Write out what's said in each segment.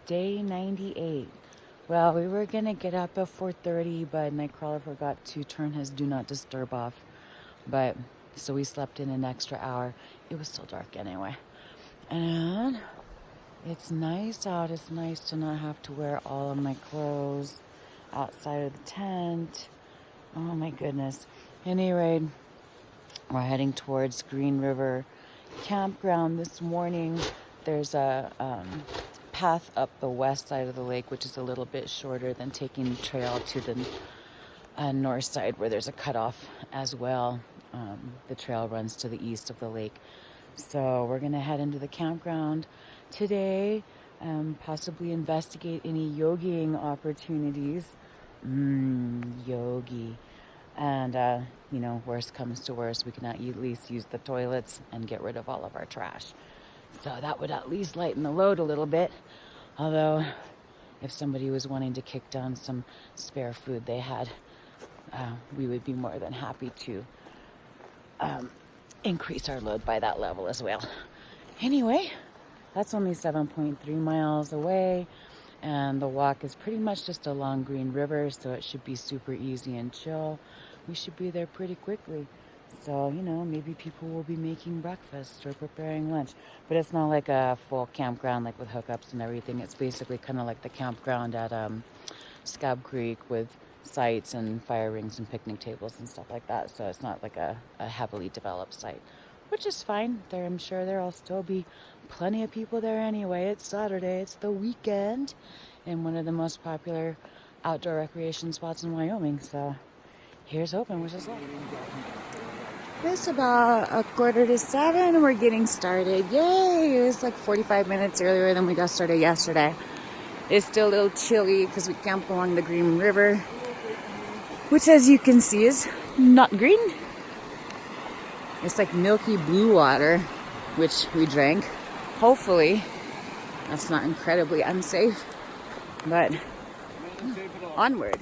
Day 98. Well, we were gonna get up at 4:30, but Nightcrawler forgot to turn his do not disturb off. But so we slept in an extra hour. It was still dark anyway. And it's nice out. It's nice to not have to wear all of my clothes outside of the tent. Oh my goodness. Anyway, we're heading towards Green River Campground this morning. There's a path up the west side of the lake, which is a little bit shorter than taking the trail to the north side, where there's a cutoff as well. The trail runs to the east of the lake. So we're going to head into the campground today, possibly investigate any yogiing opportunities. Yogi. And, worst comes to worst, we can at least use the toilets and get rid of all of our trash. So that would at least lighten the load a little bit. Although, if somebody was wanting to kick down some spare food they had, we would be more than happy to increase our load by that level as well. Anyway, that's only 7.3 miles away, and the walk is pretty much just along Green River, so it should be super easy and chill. We should be there pretty quickly. So, maybe people will be making breakfast or preparing lunch. But it's not like a full campground, like with hookups and everything. It's basically kind of like the campground at Scab Creek with sites and fire rings and picnic tables and stuff like that. So it's not like a heavily developed site, which is fine. I'm sure there'll still be plenty of people there anyway. It's Saturday, it's the weekend, and one of the most popular outdoor recreation spots in Wyoming. So here's hoping, wish us luck. It's about 6:45. We're getting started. Yay! It was like 45 minutes earlier than we got started yesterday. It's still a little chilly because we camp along the Green River, which, as you can see, is not green. It's like milky blue water, which we drank. Hopefully, that's not incredibly unsafe, but onward.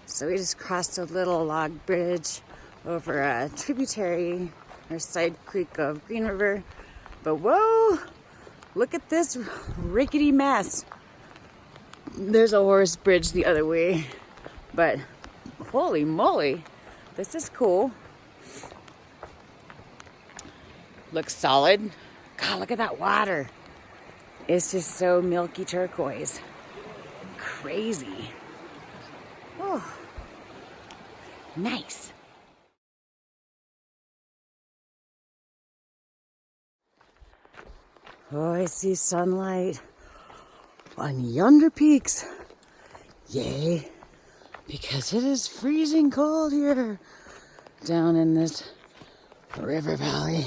So we just crossed a little log bridge over a tributary or side creek of Green River. But whoa, look at this rickety mess. There's a horse bridge the other way, but holy moly, this is cool. Looks solid. God, look at that water. It's just so milky turquoise. Crazy. Oh, nice. Oh, I see sunlight on yonder peaks. Yay. Because it is freezing cold here down in this river valley.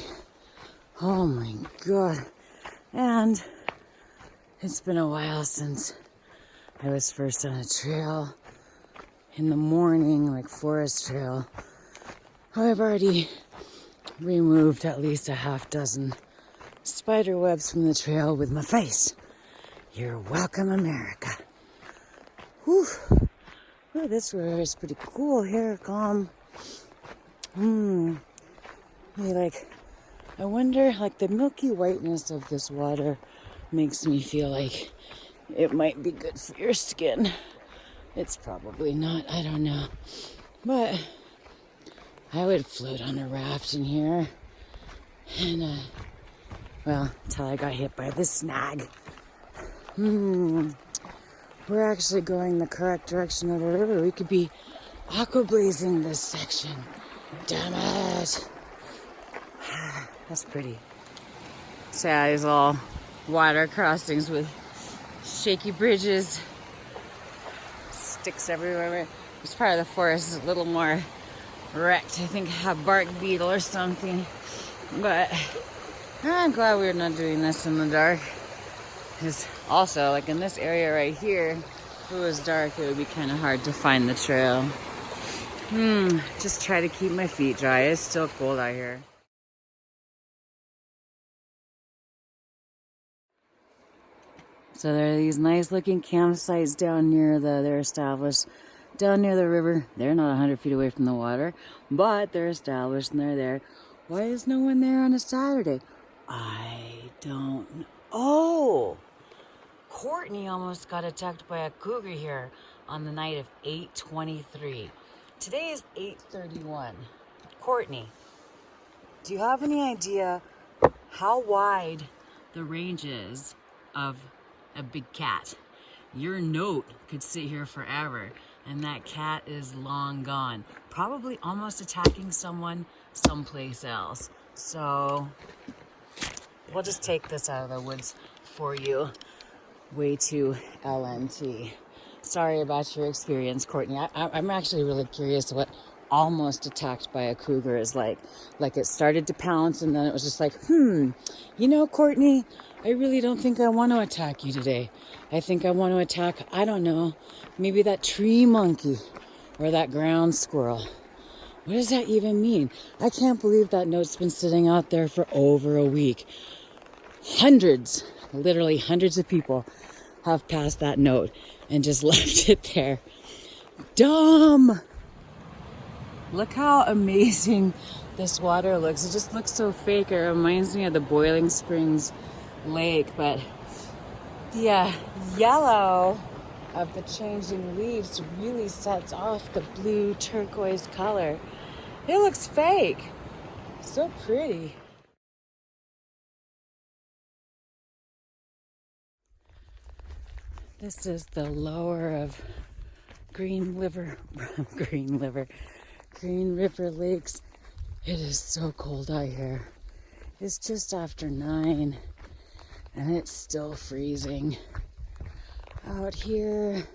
Oh my God. And it's been a while since I was first on a trail in the morning, like forest trail. I've already removed at least a half dozen spider webs from the trail with my face. You're welcome, America. Whew. Oh, this river is pretty cool here, calm. I wonder, the milky whiteness of this water makes me feel like it might be good for your skin. It's probably not, I don't know. But I would float on a raft in here. And, until I got hit by this snag. We're actually going the correct direction of the river. We could be aqua blazing this section. Damn it. That's pretty. So yeah, these little water crossings with shaky bridges. Sticks everywhere. This part of the forest is a little more wrecked. I think a bark beetle or something. But I'm glad we're not doing this in the dark. Because also, in this area right here, if it was dark, it would be kind of hard to find the trail. Just try to keep my feet dry. It's still cold out here. So there are these nice looking campsites down near they're established down near the river. They're not 100 feet away from the water, but they're established and they're there. Why is no one there on a Saturday? I don't know. Oh, Courtney almost got attacked by a cougar here on the night of 8/23. Today is 8/31. Courtney, do you have any idea how wide the range is of a big cat? Your note could sit here forever, and that cat is long gone. Probably almost attacking someone someplace else. So we'll just take this out of the woods for you. Way to LNT. Sorry about your experience, Courtney. I'm actually really curious what almost attacked by a cougar is like. Like it started to pounce and then it was just like, you know, Courtney, I really don't think I want to attack you today. I think I want to attack, I don't know, maybe that tree monkey or that ground squirrel. What does that even mean? I can't believe that note's been sitting out there for over a week. Hundreds, literally hundreds of people have passed that note and just left it there. Dumb! Look how amazing this water looks. It just looks so fake. It reminds me of the Boiling Springs lake, but the yellow of the changing leaves really sets off the blue turquoise color. It looks fake. So pretty. This is the lower of Green River Lakes. It is so cold out here. It's just after 9 and it's still freezing. Out here,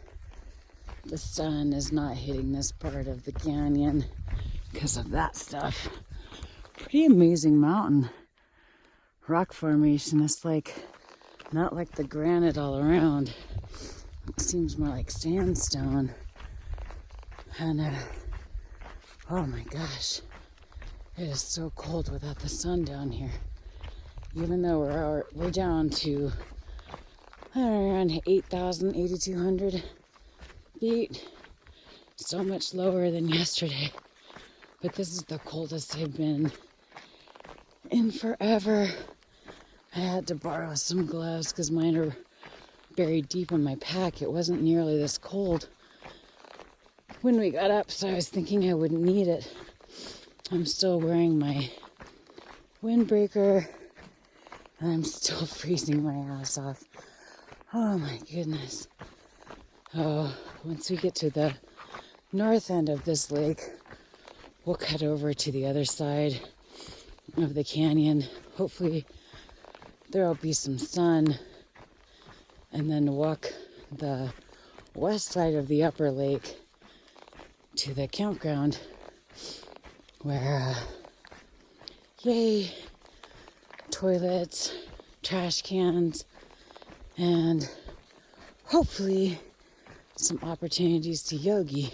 the sun is not hitting this part of the canyon because of that stuff. Pretty amazing mountain. Rock formation. It's like, not like the granite all around. It seems more like sandstone. And oh my gosh, it is so cold without the sun down here. Even though we're down to around 8,000, 8,200 feet. So much lower than yesterday. But this is the coldest I've been in forever. I had to borrow some gloves because mine are buried deep in my pack. It wasn't nearly this cold when we got up, so I was thinking I wouldn't need it. I'm still wearing my windbreaker and I'm still freezing my ass off. Oh my goodness. Oh, once we get to the north end of this lake, we'll cut over to the other side of the canyon. Hopefully there'll be some sun, and then walk the west side of the upper lake to the campground where, yay, toilets, trash cans, and hopefully some opportunities to yogi.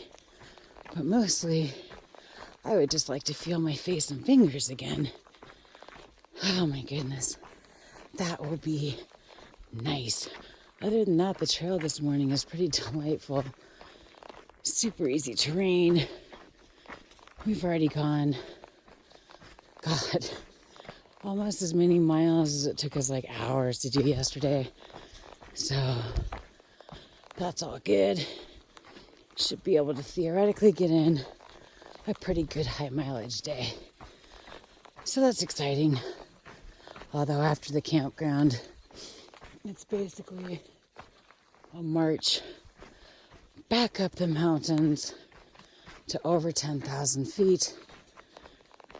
But mostly, I would just like to feel my face and fingers again. Oh my goodness. That will be nice. Other than that, the trail this morning is pretty delightful. Super easy terrain. We've already gone, God, almost as many miles as it took us like hours to do yesterday. So that's all good. Should be able to theoretically get in a pretty good high mileage day. So that's exciting. Although after the campground, it's basically a march back up the mountains to over 10,000 feet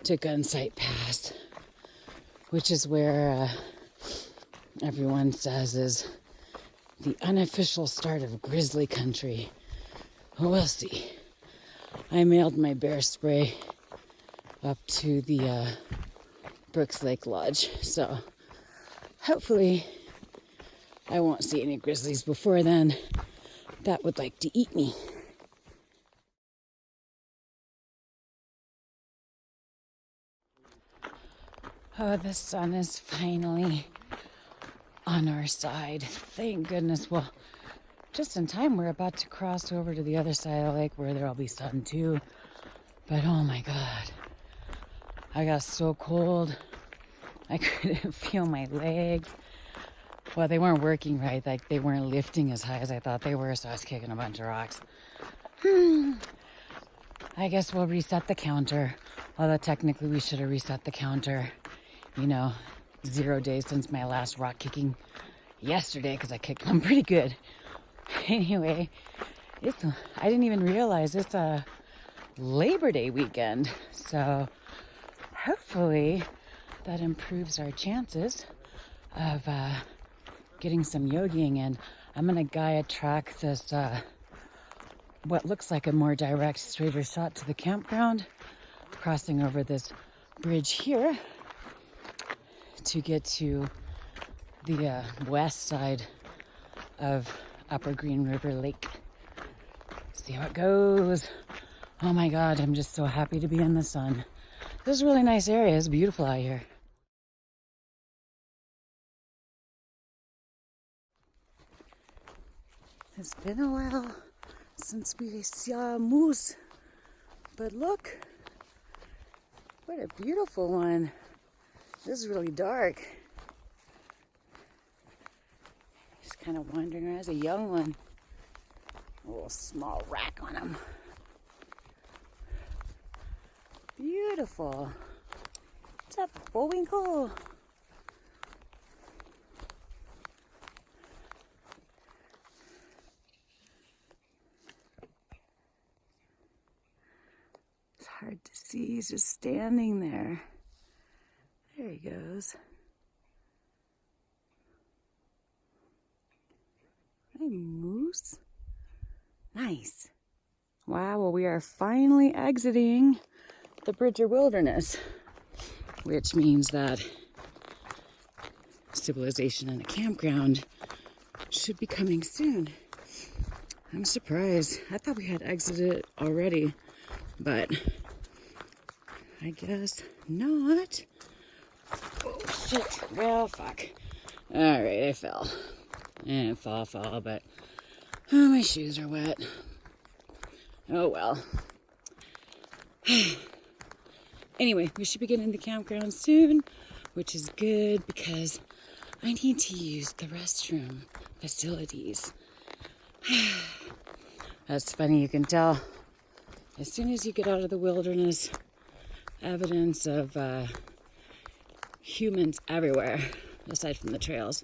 to Gunsight Pass, which is where everyone says is the unofficial start of grizzly country. We'll see. I mailed my bear spray up to the Brooks Lake Lodge, so hopefully I won't see any grizzlies before then that would like to eat me. Oh, the sun is finally on our side. Thank goodness. Well, just in time, we're about to cross over to the other side of the lake where there'll be sun too. But oh my God, I got so cold. I couldn't feel my legs. Well, they weren't working right. Like, they weren't lifting as high as I thought they were, so I was kicking a bunch of rocks. I guess we'll reset the counter. Although technically we should have reset the counter, 0 days since my last rock kicking yesterday, because I kicked them pretty good. Anyway, I didn't even realize it's a Labor Day weekend. So hopefully that improves our chances of getting some yogiing in. I'm going to Gaia track this, what looks like a more direct, straighter shot to the campground, crossing over this bridge here to get to the west side of Upper Green River Lake. See how it goes. Oh my God, I'm just so happy to be in the sun. This is a really nice area. It's beautiful out here. It's been a while since we saw a moose, but look, what a beautiful one. This is really dark. Just kind of wandering around as a young one. A little small rack on him. Beautiful. What's up, Bullwinkle? It's hard to see. He's just standing there. There he goes. Hi, moose. Nice. Wow, well, we are finally exiting the Bridger Wilderness, which means that civilization in a campground should be coming soon. I'm surprised. I thought we had exited already, but I guess not. Oh, shit. Well, fuck. All right, I fell. And fall, but oh, my shoes are wet. Oh, well. Anyway, we should be getting to the campground soon, which is good because I need to use the restroom facilities. That's funny, you can tell as soon as you get out of the wilderness, evidence of humans everywhere, aside from the trails.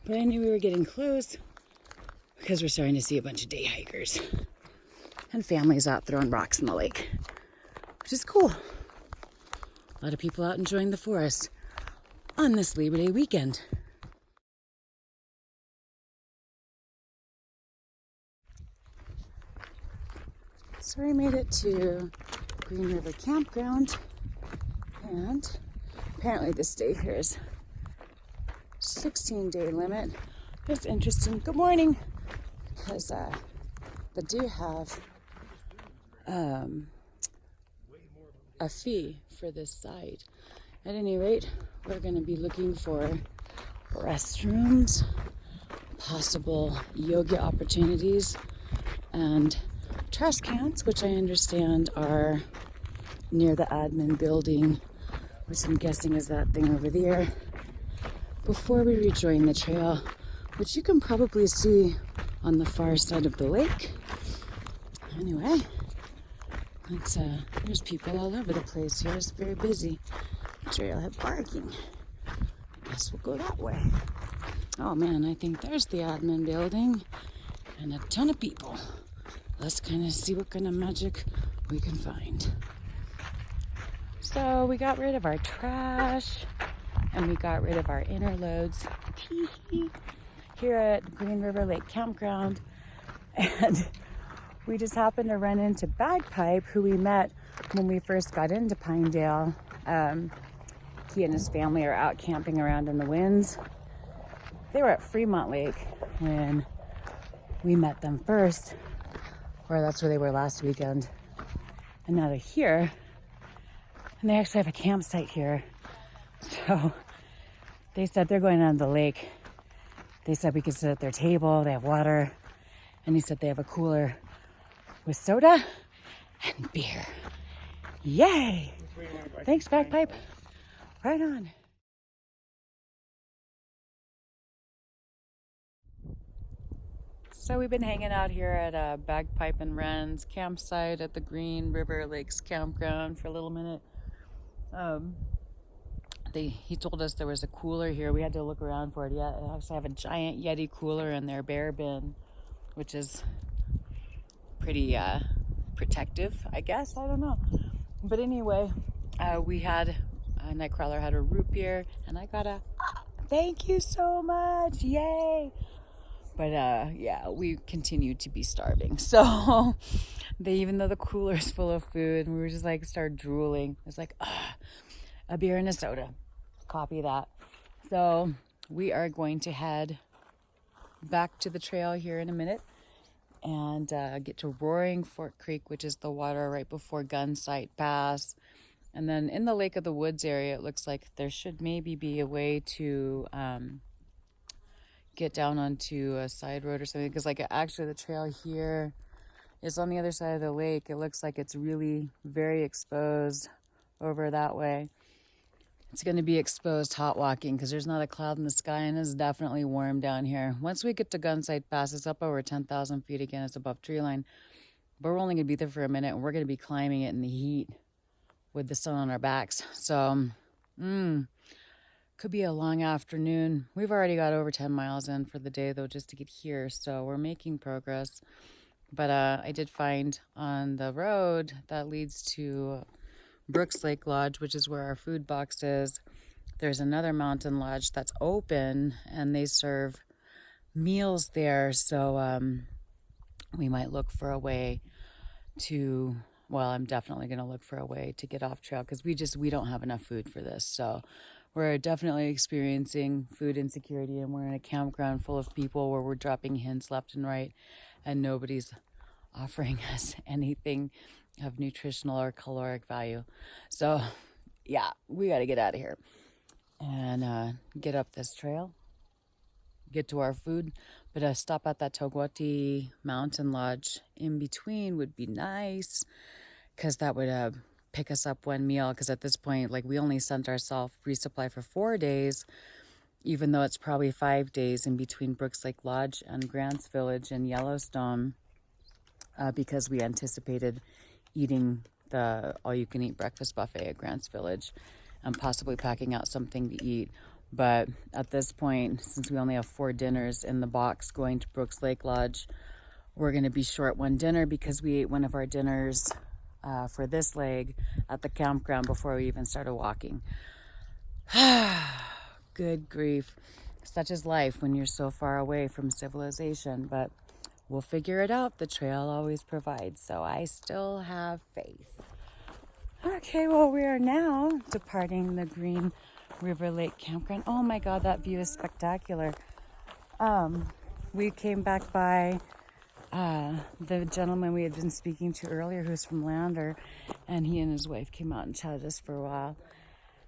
But I knew we were getting close because we're starting to see a bunch of day hikers and families out throwing rocks in the lake, which is cool. A lot of people out enjoying the forest on this Labor Day weekend. So I made it to Green River Campground, and apparently this day here is 16-day limit. It's interesting. Good morning. Because they do have a fee for this site. At any rate, we're going to be looking for restrooms, possible yoga opportunities, and trash cans, which I understand are near the admin building, which I'm guessing is that thing over there, before we rejoin the trail, which you can probably see on the far side of the lake. Anyway, there's people all over the place here. It's very busy. Trailhead parking. Guess we'll go that way. Oh man, I think there's the admin building and a ton of people. Let's kind of see what kind of magic we can find. So we got rid of our trash and we got rid of our inner loads here at Green River Lake Campground. And we just happened to run into Bagpipe, who we met when we first got into Pinedale. He and his family are out camping around in the winds. They were at Fremont Lake when we met them first, or that's where they were last weekend. And now they're here, and they actually have a campsite here. So they said they're going on the lake. They said we could sit at their table, they have water, and he said they have a cooler with soda and beer. Yay! Thanks, Bagpipe. Right on. So we've been hanging out here at Bagpipe and Wren's campsite at the Green River Lakes campground for a little minute. He told us there was a cooler here. We had to look around for it. Yeah, they actually have a giant Yeti cooler in their bear bin, which is pretty protective, I guess. I don't know. But anyway, we had Nightcrawler had a root beer, and I got a thank you so much, yay! But yeah, we continue to be starving. So even though the cooler is full of food, we were just like start drooling. It's like a beer and a soda. Copy that. So we are going to head back to the trail here in a minute and get to Roaring Fork Creek, which is the water right before Gunsight Pass. And then in the Lake of the Woods area, it looks like there should maybe be a way to get down onto a side road or something. Because like actually the trail here is on the other side of the lake. It looks like it's really very exposed over that way. It's going to be exposed hot walking because there's not a cloud in the sky and it's definitely warm down here. Once we get to Gunsight Pass, it's up over 10,000 feet again. It's above tree line. But we're only going to be there for a minute and we're going to be climbing it in the heat with the sun on our backs. So, could be a long afternoon. We've already got over 10 miles in for the day though, just to get here. So we're making progress. But I did find on the road that leads to Brooks Lake Lodge, which is where our food box is, there's another mountain lodge that's open and they serve meals there. So we might look for a way to, well, I'm definitely going to look for a way to get off trail because we don't have enough food for this. So we're definitely experiencing food insecurity and we're in a campground full of people where we're dropping hints left and right and nobody's offering us anything of nutritional or caloric value. So yeah, we got to get out of here and get up this trail, get to our food, but stop at that Togwati Mountain Lodge in between would be nice because that would pick us up one meal, because at this point, like, we only sent ourselves resupply for 4 days, even though it's probably 5 days in between Brooks Lake Lodge and Grants Village and Yellowstone, because we anticipated eating the all-you-can-eat breakfast buffet at Grants Village and possibly packing out something to eat. But at this point, since we only have 4 dinners in the box going to Brooks Lake Lodge, we're going to be short one dinner because we ate one of our dinners for this leg at the campground before we even started walking. Good grief. Such is life when you're so far away from civilization, but we'll figure it out. The trail always provides, so I still have faith. Okay, well, we are now departing the Green River Lake Campground. Oh my God, that view is spectacular. We came back by the gentleman we had been speaking to earlier who's from Lander, and he and his wife came out and chatted us for a while.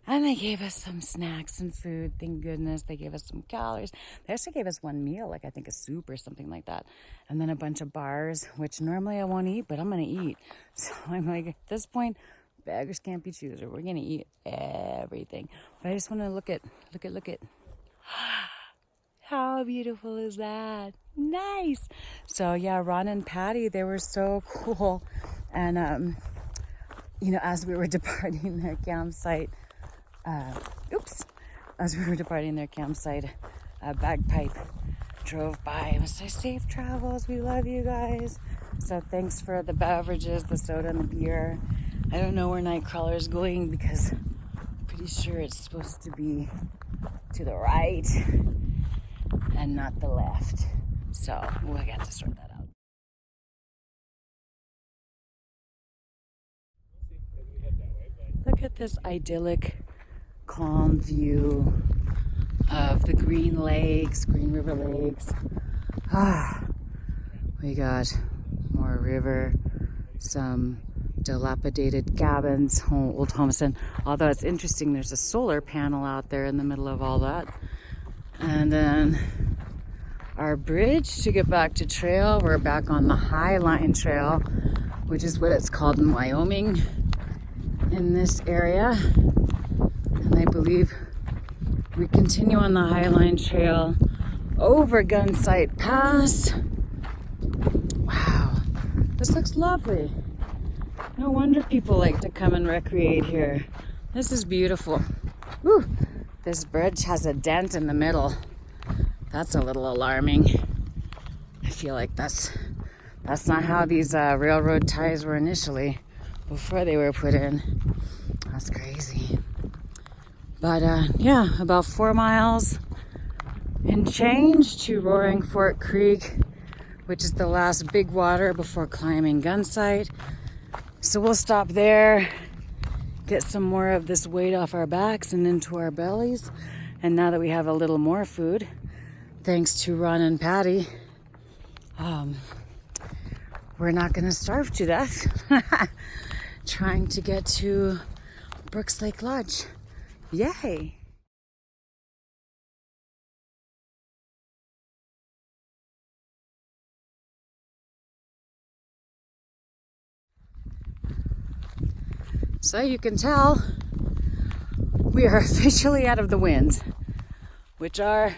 And they gave us some snacks and food. Thank goodness. They gave us some calories. They actually gave us one meal, like I think a soup or something like that. And then a bunch of bars, which normally I won't eat, but I'm going to eat. So I'm like, at this point, beggars can't be choosers. We're going to eat everything. But I just want to look at. How beautiful is that? Nice. So yeah, Ron and Patty, they were so cool. And, as we were departing their campsite, Bagpipe drove by and was like, safe travels, we love you guys. So thanks for the beverages, the soda and the beer. I don't know where Nightcrawler's going because I'm pretty sure it's supposed to be to the right and not the left. So we'll get to sort that out. Look at this idyllic, calm view of the Green River Lakes. We got more river, some dilapidated cabins, old homestead. Although it's interesting, there's a solar panel out there in the middle of all that. And then our bridge to get back to trail. We're back on the Highline Trail, which is what it's called in Wyoming in this area. And I believe we continue on the Highline Trail over Gunsight Pass Wow, this looks lovely. No wonder people like to come and recreate here. This is beautiful. Woo! This bridge has a dent in the middle. That's a little alarming. I feel like that's not how these railroad ties were initially, before they were put in. That's crazy. But yeah, about 4 miles and change to Roaring Fork Creek, which is the last big water before climbing Gunsight. So we'll stop there, get some more of this weight off our backs and into our bellies. And now that we have a little more food, thanks to Ron and Patty, we're not gonna starve to death. Trying to get to Brooks Lake Lodge. Yay! So you can tell we are officially out of the winds, which are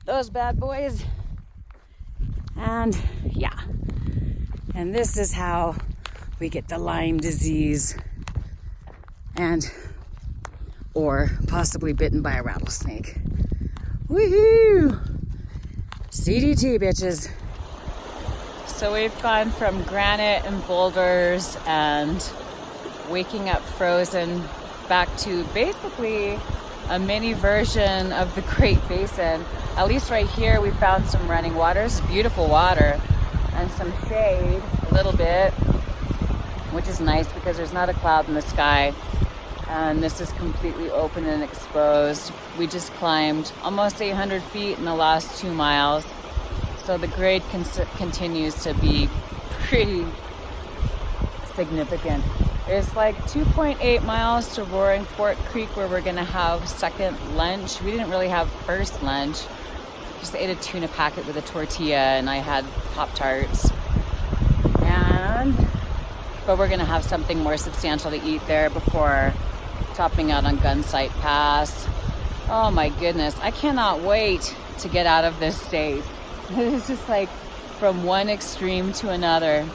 those bad boys. And yeah, and this is how we get the Lyme disease or possibly bitten by a rattlesnake. Woohoo! CDT, bitches. So we've gone from granite and boulders and waking up frozen back to basically a mini version of the Great Basin. At least right here we found some running water. It's beautiful water and some shade a little bit, which is nice because there's not a cloud in the sky. And this is completely open and exposed. We just climbed almost 800 feet in the last 2 miles. So the grade continues to be pretty significant. It's like 2.8 miles to Roaring Fork Creek, where we're gonna have second lunch. We didn't really have first lunch. Just ate a tuna packet with a tortilla and I had Pop-Tarts. But we're gonna have something more substantial to eat there before topping out on Gunsight Pass. Oh my goodness, I cannot wait to get out of this state. It's just like from one extreme to another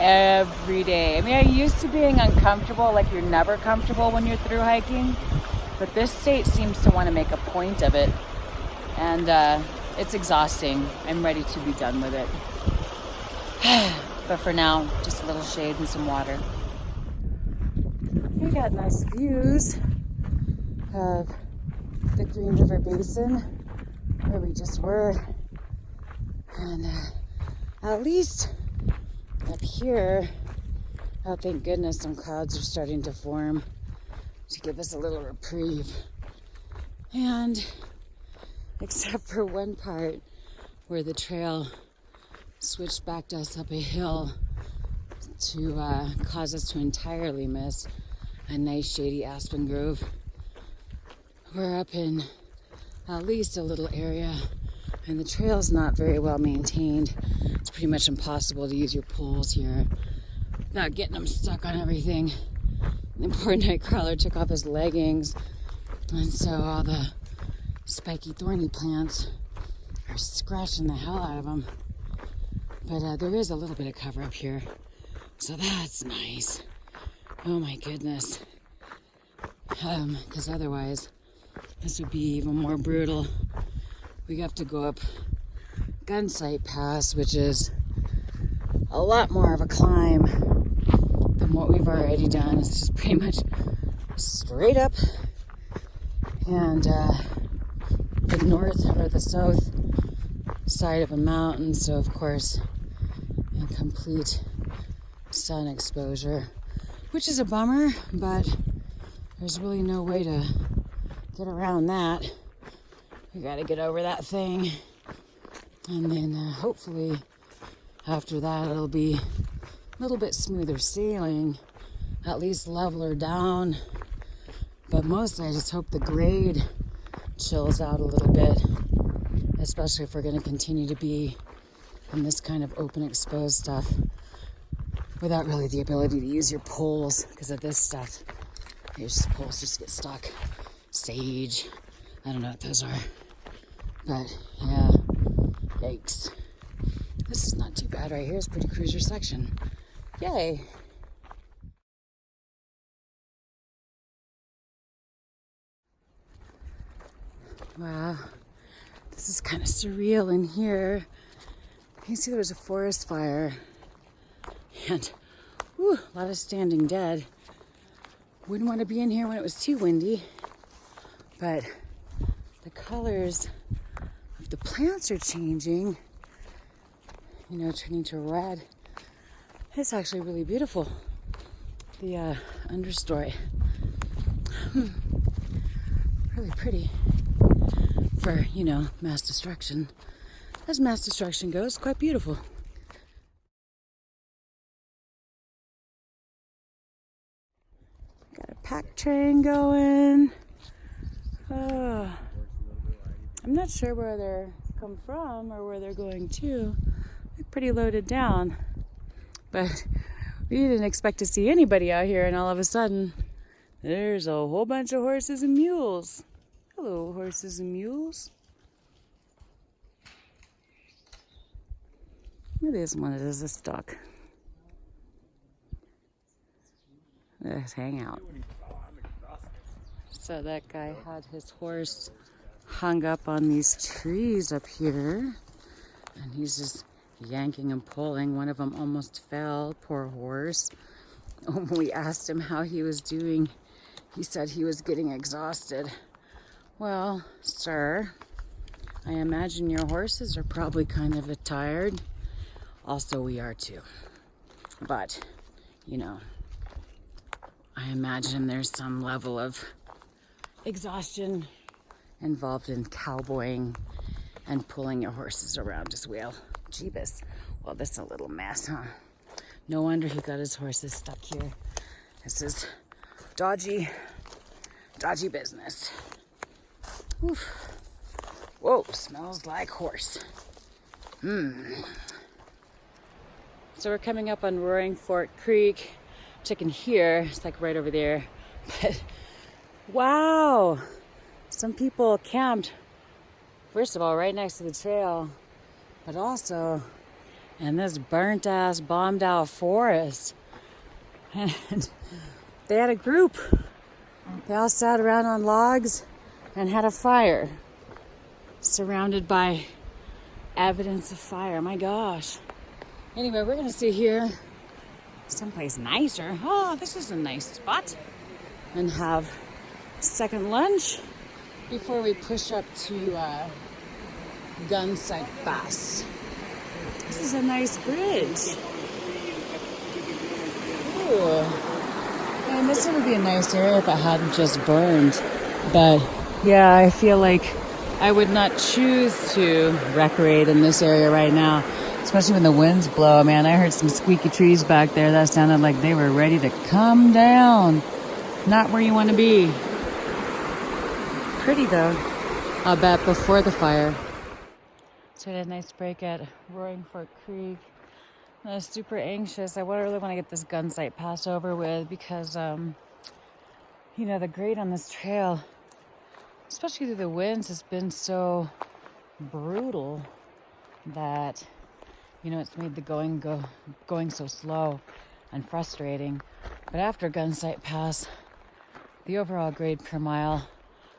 every day. I mean, I'm used to being uncomfortable, like you're never comfortable when you're through hiking, but this state seems to want to make a point of it, and it's exhausting. I'm ready to be done with it. But for now, just a little shade and some water. We got nice views of the Green River Basin where we just were. And at least up here, oh thank goodness, some clouds are starting to form to give us a little reprieve. And except for one part where the trail switched back to us up a hill to cause us to entirely miss a nice shady aspen grove. We're up in at least a little area, and the trail's not very well maintained. It's pretty much impossible to use your poles here without getting them stuck on everything. The poor nightcrawler took off his leggings, and so all the spiky thorny plants are scratching the hell out of him. But there is a little bit of cover up here, so that's nice. Oh my goodness. Because otherwise, this would be even more brutal. We have to go up Gunsight Pass, which is a lot more of a climb than what we've already done. It's just pretty much straight up, and the north or the south side of a mountain, so of course in complete sun exposure, which is a bummer, but there's really no way to get around that. We gotta get over that thing, and then hopefully after that it'll be a little bit smoother sailing, at least leveler down. But mostly I just hope the grade chills out a little bit, especially if we're going to continue to be in this kind of open exposed stuff without really the ability to use your poles because of this stuff. Your poles just get stuck. Sage, I don't know what those are, but yeah, yikes. This is not too bad right here. It's pretty cruiser section. Yay. Wow. This is kind of surreal in here. You can see there was a forest fire. And whew, a lot of standing dead. Wouldn't want to be in here when it was too windy. But the colors of the plants are changing. You know, turning to red. It's actually really beautiful. The understory. Really pretty for, you know, mass destruction. As mass destruction goes, quite beautiful. Got a pack train going. Oh, I'm not sure where they're come from or where they're going to. They're pretty loaded down. But we didn't expect to see anybody out here, and all of a sudden, there's a whole bunch of horses and mules. Hello, horses and mules. It is one. It is a stock. Let's hang out. So that guy had his horse hung up on these trees up here, and he's just yanking and pulling. One of them almost fell, poor horse. When we asked him how he was doing, he said he was getting exhausted. Well, sir, I imagine your horses are probably kind of tired. Also, we are too. But, you know, I imagine there's some level of exhaustion involved in cowboying and pulling your horses around as well. Jeebus. Well, this is a little mess, huh? No wonder he got his horses stuck here. This is dodgy business. Oof. Whoa, smells like horse. So we're coming up on Roaring Fork Creek. Checking here, it's like right over there. But wow, some people camped, first of all, right next to the trail, but also in this burnt ass, bombed out forest. And they had a group. They all sat around on logs and had a fire, surrounded by evidence of fire. My gosh. Anyway, we're gonna sit here someplace nicer. Oh, this is a nice spot. And have second lunch before we push up to Gunsight Pass. This is a nice bridge. Ooh. And this would be a nice area if it hadn't just burned. But yeah, I feel like I would not choose to recreate in this area right now. Especially when the winds blow, man. I heard some squeaky trees back there. That sounded like they were ready to come down. Not where you want to be. Pretty though. I'll bet before the fire. So I had a nice break at Roaring Fork Creek. I was super anxious. I really want to get this Gunsight Pass over with because, you know, the grade on this trail, especially through the winds, has been so brutal that, you know, it's made the going so slow and frustrating. But after Gunsight Pass, the overall grade per mile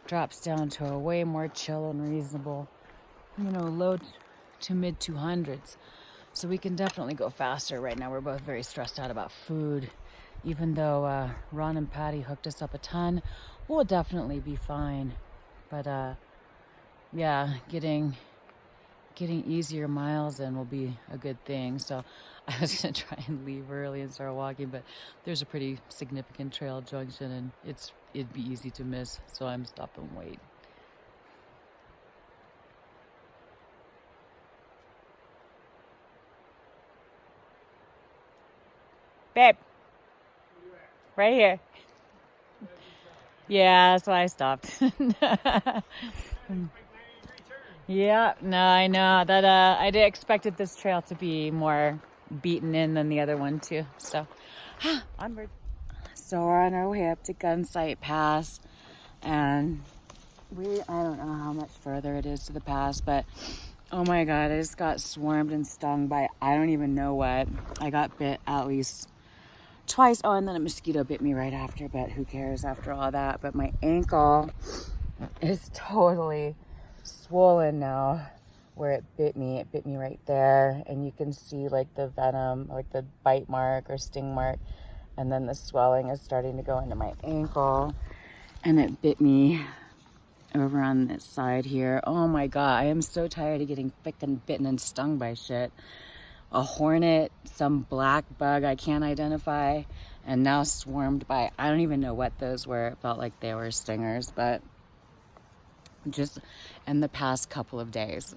drops down to a way more chill and reasonable, you know, low to mid 200s. So we can definitely go faster. Right now we're both very stressed out about food. Even though Ron and Patty hooked us up a ton, we'll definitely be fine. But yeah, getting easier miles in will be a good thing. So I was gonna try and leave early and start walking, but there's a pretty significant trail junction and it'd be easy to miss, so I'm stopping and wait. Babe, right here. Yeah, so I stopped. Yeah, no, I know that I did expected this trail to be more beaten in than the other one too. So onward. So we're on our way up to Gunsight Pass, and I don't know how much further it is to the pass, but Oh my God, I just got swarmed and stung by I don't even know what. I got bit at least twice. Oh, and then a mosquito bit me right after, but who cares after all that? But my ankle is totally swollen now where it bit me. It bit me right there. And you can see like the venom, like the bite mark or sting mark. And then the swelling is starting to go into my ankle. And it bit me over on this side here. Oh my God, I am so tired of getting freaking bitten and stung by shit. A hornet, some black bug I can't identify, and now swarmed by, I don't even know what those were. It felt like they were stingers, but just in the past couple of days.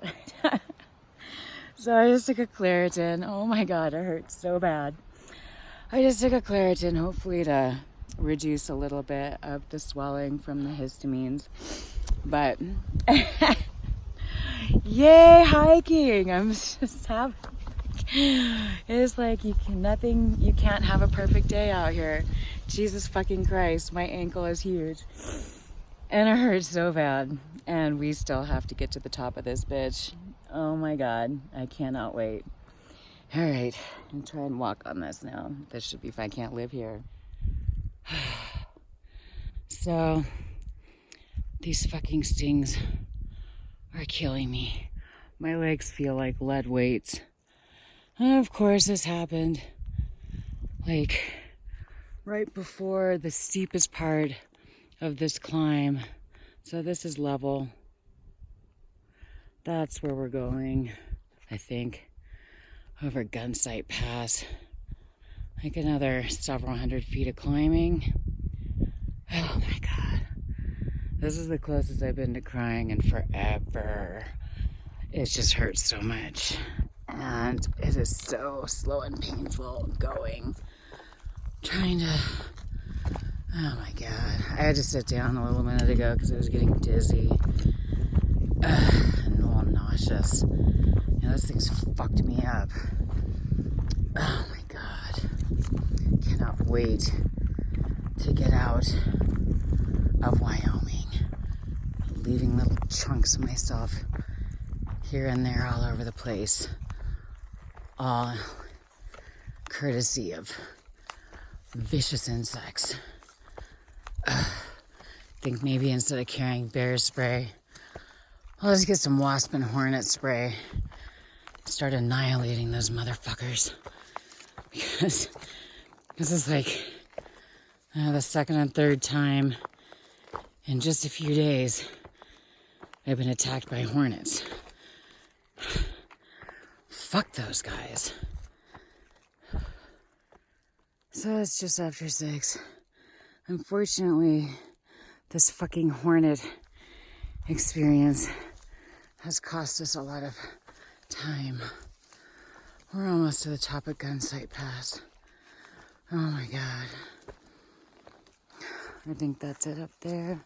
So I just took a Claritin. Oh my God, it hurts so bad. I just took a Claritin, hopefully to reduce a little bit of the swelling from the histamines. But yay, hiking! I'm just happy. It's like you can't have a perfect day out here. Jesus fucking Christ, my ankle is huge. And it hurts so bad. And we still have to get to the top of this bitch. Oh my God, I cannot wait. All right, I'm trying to walk on this now. This should be fine. I can't live here. So, these fucking stings are killing me. My legs feel like lead weights. And of course, this happened like right before the steepest part of this climb. So this is level. That's where we're going, I think, over Gunsight Pass. Like another several hundred feet of climbing. Oh my God. This is the closest I've been to crying in forever. It just hurts so much. And it is so slow and painful going. Trying to, oh my God. I had to sit down a little minute ago because I was getting dizzy. And a little nauseous. You know, this thing's fucked me up. Oh my God. Cannot wait to get out of Wyoming. Leaving little chunks of myself here and there all over the place. All courtesy of vicious insects. Think maybe instead of carrying bear spray, I'll just get some wasp and hornet spray. Start annihilating those motherfuckers. Because this is like the second and third time in just a few days I've been attacked by hornets. Fuck those guys. So it's just after 6. Unfortunately, this fucking hornet experience has cost us a lot of time. We're almost to the top of Gunsight Pass. Oh my God. I think that's it up there.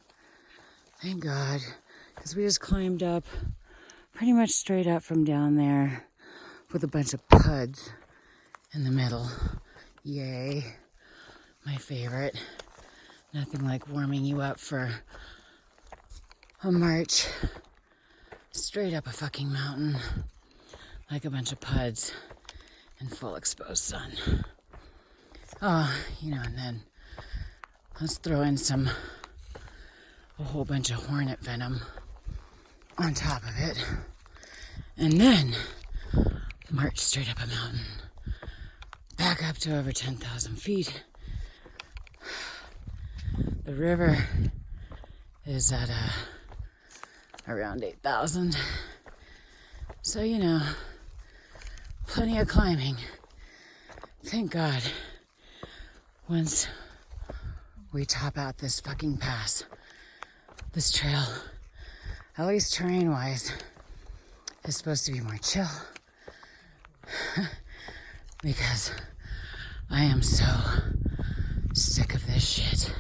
Thank God. Because we just climbed up pretty much straight up from down there with a bunch of puds in the middle. Yay. My favorite. Nothing like warming you up for a march straight up a fucking mountain like a bunch of puds in full exposed sun. Oh, you know, and then let's throw in a whole bunch of hornet venom on top of it. And then march straight up a mountain, back up to over 10,000 feet. The river is at around 8,000. So, you know, plenty of climbing. Thank God. Once we top out this fucking pass, this trail, at least terrain-wise, is supposed to be more chill. Because I am so sick of this shit.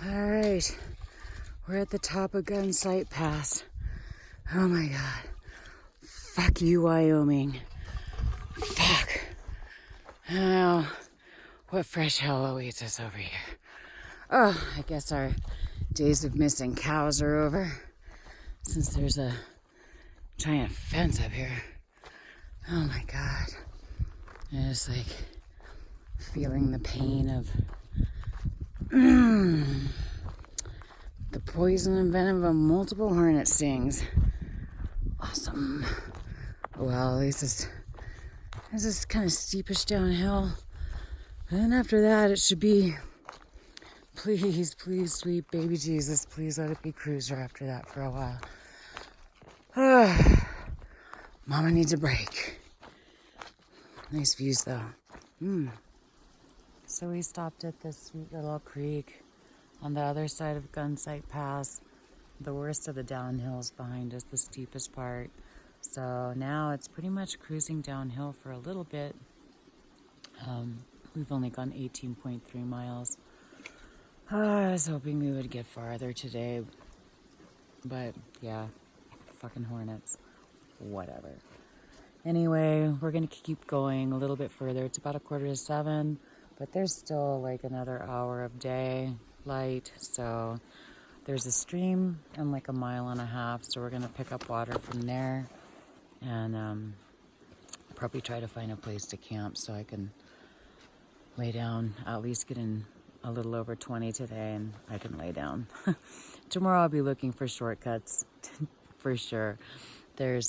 All right, we're at the top of Gunsight Pass. Oh my God. Fuck you, Wyoming. Fuck. Oh, what fresh hell awaits us over here. Oh, I guess our days of missing cows are over, since there's a giant fence up here. Oh my God. And it's like feeling the pain of the poison and venom of multiple hornet stings. Awesome. Well, at least this is kind of steepish downhill. And then after that, it should be, please, please, sweet baby Jesus, please let it be cruiser after that for a while. Mama needs a break. Nice views though. So we stopped at this sweet little creek on the other side of Gunsight Pass. The worst of the downhills behind us, the steepest part. So now it's pretty much cruising downhill for a little bit. We've only gone 18.3 miles. I was hoping we would get farther today, but yeah, fucking hornets, whatever. Anyway, we're gonna keep going a little bit further. It's about 6:45, but there's still like another hour of daylight. So there's a stream and like a mile and a half. So we're gonna pick up water from there and probably try to find a place to camp so I can lay down, at least get in a little over 20 today, and I can lay down. Tomorrow I'll be looking for shortcuts for sure.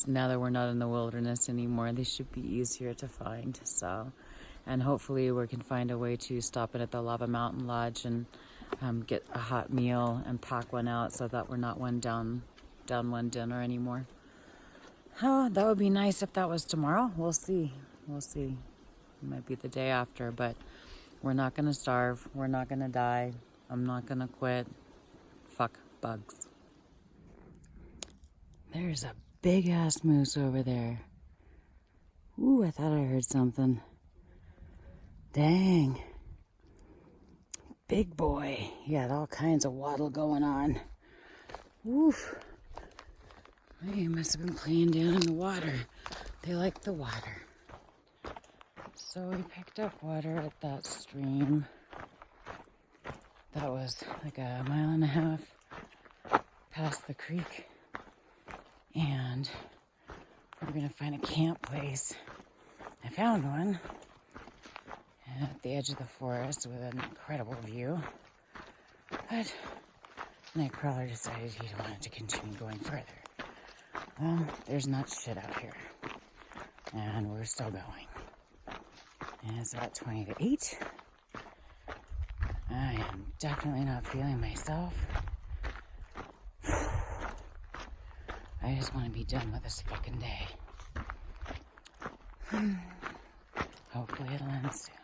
Now that we're not in the wilderness anymore, they should be easier to find. So, and hopefully we can find a way to stop in at the Lava Mountain Lodge and get a hot meal and pack one out so that we're not down one dinner anymore. Oh, that would be nice if that was tomorrow. We'll see. It might be the day after, but we're not gonna starve. We're not gonna die. I'm not gonna quit. Fuck bugs. There's a big ass moose over there. Ooh, I thought I heard something. Dang. Big boy. He got all kinds of waddle going on. Oof. He must have been playing down in the water. They like the water. So we picked up water at that stream. That was like a mile and a half past the creek. And we're gonna find a camp place. I found one at the edge of the forest with an incredible view. But Nightcrawler decided he wanted to continue going further. Well, there's not shit out here. And we're still going. And it's about 20 to 8. I am definitely not feeling myself. I just want to be done with this fucking day. Hopefully it'll end soon.